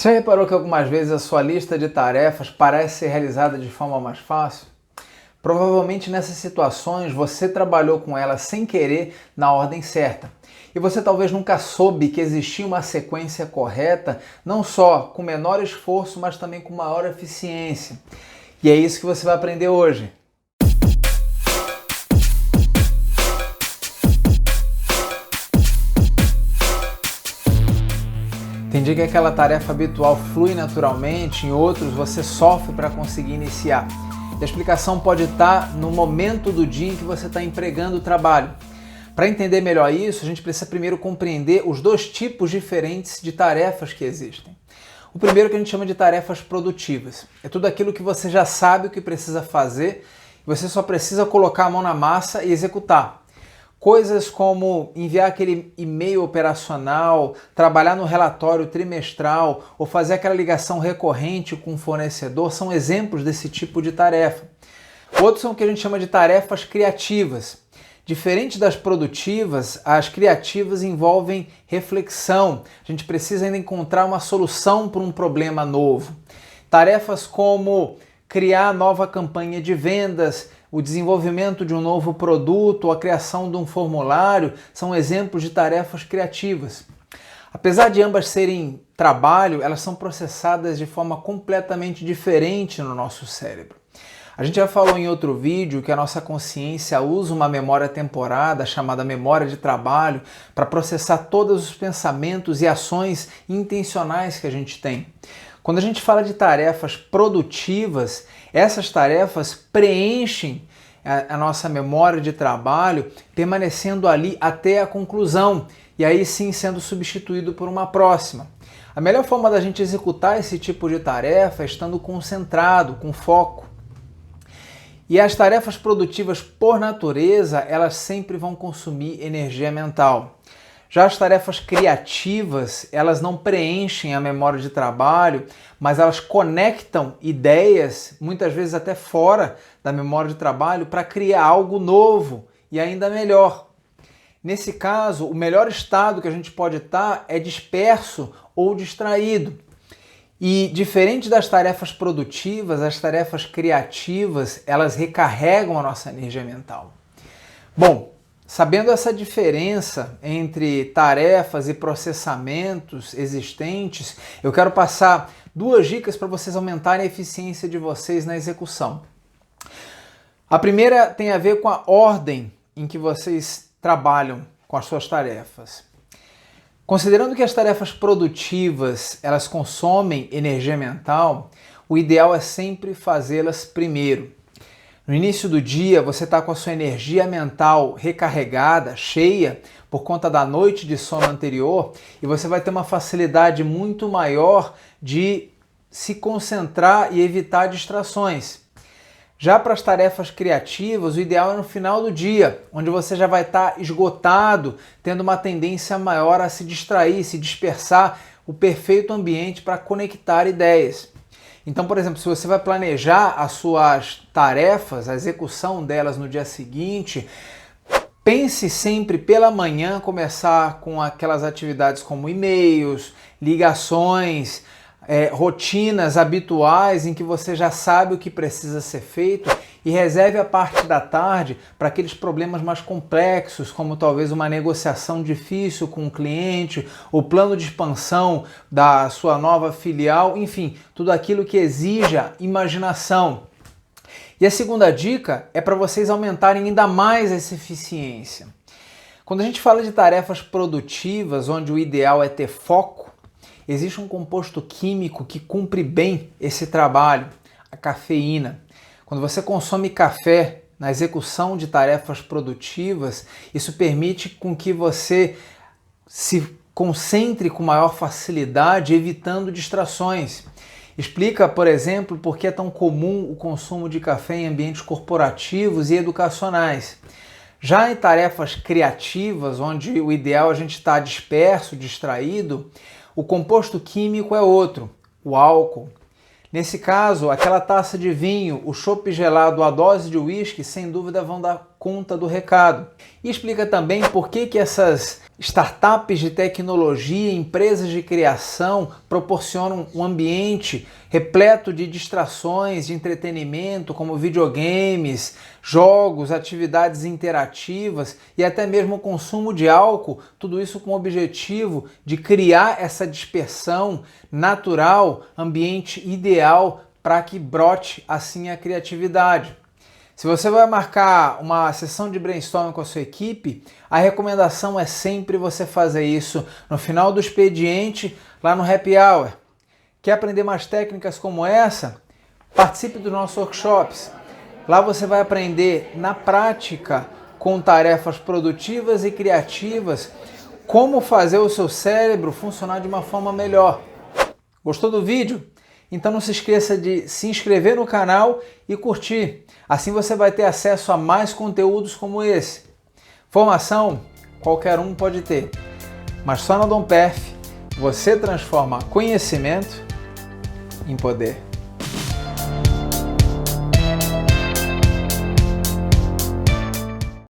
Você já reparou que algumas vezes a sua lista de tarefas parece ser realizada de forma mais fácil? Provavelmente nessas situações você trabalhou com ela sem querer na ordem certa. E você talvez nunca soube que existia uma sequência correta, não só com menor esforço, mas também com maior eficiência. E é isso que você vai aprender hoje. Tem dia que aquela tarefa habitual flui naturalmente, em outros você sofre para conseguir iniciar. E a explicação pode estar no momento do dia em que você está empregando o trabalho. Para entender melhor isso, a gente precisa primeiro compreender os dois tipos diferentes de tarefas que existem. O primeiro que a gente chama de tarefas produtivas. É tudo aquilo que você já sabe o que precisa fazer, e você só precisa colocar a mão na massa e executar. Coisas como enviar aquele e-mail operacional, trabalhar no relatório trimestral ou fazer aquela ligação recorrente com o fornecedor são exemplos desse tipo de tarefa. Outros são o que a gente chama de tarefas criativas. Diferente das produtivas, as criativas envolvem reflexão. A gente precisa ainda encontrar uma solução para um problema novo. Tarefas como criar nova campanha de vendas, o desenvolvimento de um novo produto ou a criação de um formulário são exemplos de tarefas criativas. Apesar de ambas serem trabalho, elas são processadas de forma completamente diferente no nosso cérebro. A gente já falou em outro vídeo que a nossa consciência usa uma memória temporada, chamada memória de trabalho, para processar todos os pensamentos e ações intencionais que a gente tem. Quando a gente fala de tarefas produtivas, essas tarefas preenchem a nossa memória de trabalho, permanecendo ali até a conclusão, e aí sim sendo substituído por uma próxima. A melhor forma da gente executar esse tipo de tarefa é estando concentrado, com foco. E as tarefas produtivas, por natureza, elas sempre vão consumir energia mental. Já as tarefas criativas, elas não preenchem a memória de trabalho, mas elas conectam ideias, muitas vezes até fora da memória de trabalho, para criar algo novo e ainda melhor. Nesse caso, o melhor estado que a gente pode estar é disperso ou distraído. E diferente das tarefas produtivas, as tarefas criativas, elas recarregam a nossa energia mental. Bom, sabendo essa diferença entre tarefas e processamentos existentes, eu quero passar duas dicas para vocês aumentarem a eficiência de vocês na execução. A primeira tem a ver com a ordem em que vocês trabalham com as suas tarefas. Considerando que as tarefas produtivas elas consomem energia mental, o ideal é sempre fazê-las primeiro. No início do dia, você está com a sua energia mental recarregada, cheia, por conta da noite de sono anterior, e você vai ter uma facilidade muito maior de se concentrar e evitar distrações. Já para as tarefas criativas, o ideal é no final do dia, onde você já vai estar esgotado, tendo uma tendência maior a se distrair, se dispersar, o perfeito ambiente para conectar ideias. Então, por exemplo, se você vai planejar as suas tarefas, a execução delas no dia seguinte, pense sempre pela manhã começar com aquelas atividades como e-mails, ligações, rotinas habituais em que você já sabe o que precisa ser feito e reserve a parte da tarde para aqueles problemas mais complexos, como talvez uma negociação difícil com o cliente, o plano de expansão da sua nova filial, enfim, tudo aquilo que exija imaginação. E a segunda dica é para vocês aumentarem ainda mais essa eficiência. Quando a gente fala de tarefas produtivas, onde o ideal é ter foco, existe um composto químico que cumpre bem esse trabalho, a cafeína. Quando você consome café na execução de tarefas produtivas, isso permite com que você se concentre com maior facilidade, evitando distrações. Explica, por exemplo, por que é tão comum o consumo de café em ambientes corporativos e educacionais. Já em tarefas criativas, onde o ideal é a gente estar disperso, distraído, o composto químico é outro, o álcool. Nesse caso, aquela taça de vinho, o chopp gelado, a dose de uísque, sem dúvida vão dar conta do recado. E explica também por que essas startups de tecnologia, empresas de criação proporcionam um ambiente repleto de distrações, de entretenimento, como videogames, jogos, atividades interativas e até mesmo o consumo de álcool, tudo isso com o objetivo de criar essa dispersão natural, ambiente ideal para que brote assim a criatividade. Se você vai marcar uma sessão de brainstorming com a sua equipe, a recomendação é sempre você fazer isso no final do expediente, lá no Happy Hour. Quer aprender mais técnicas como essa? Participe dos nossos workshops. Lá você vai aprender na prática, com tarefas produtivas e criativas, como fazer o seu cérebro funcionar de uma forma melhor. Gostou do vídeo? Então não se esqueça de se inscrever no canal e curtir. Assim você vai ter acesso a mais conteúdos como esse. Formação, qualquer um pode ter. Mas só na Dom Perf você transforma conhecimento em poder.